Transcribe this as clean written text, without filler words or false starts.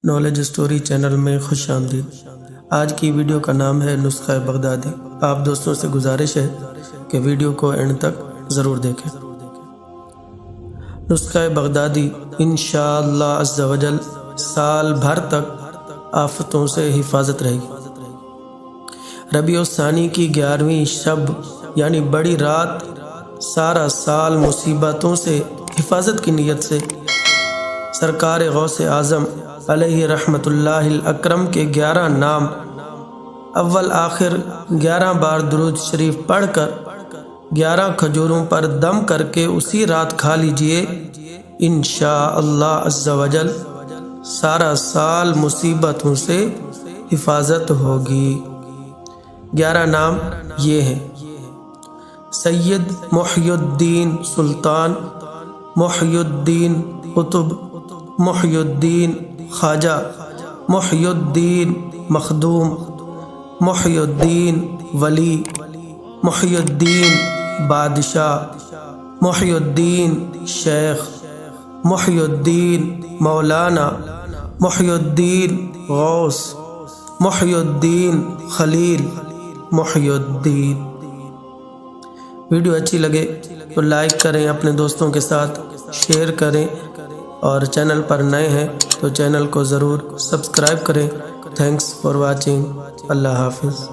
Knowledge story channel میں خوش آمدید۔ آج کی ویڈیو کا نام ہے نسخہ بغدادی۔ آپ دوستوں سے گزارش ہے کہ ویڈیو کو اینڈ تک ضرور دیکھیں۔ نسخہ بغدادی انشاءاللہ عز و جل سال بھر تک آفتوں سے حفاظت رہے گی۔ ربیع الثانی کی 11ویں شب یعنی بڑی رات سارا سال مصیبتوں سے حفاظت کی نیت سے سرکار غوث اعظم علیہ رحمت اللہ الاکرم کے 11 نام اول آخر 11 بار درود شریف پڑھ کر 11 کھجوروں پر دم کر کے اسی رات کھا لیجئے، انشاءاللہ عز و جل سارا سال مصیبتوں سے حفاظت ہوگی۔ 11 نام یہ ہیں: سید محی الدین سلطان، محی الدین قطب، محی الدین خواجہ، محی الدین مخدوم، محی الدین ولی، محی الدین بادشاہ، محی الدین شیخ، محی الدین مولانا، محی الدین غوث، محی الدین خلیل، محی الدین۔ ویڈیو اچھی لگے تو لائک کریں، اپنے دوستوں کے ساتھ شیئر کریں، اور چینل پر نئے ہیں تو چینل کو ضرور سبسکرائب کریں۔ Thanks for watching. اللہ حافظ۔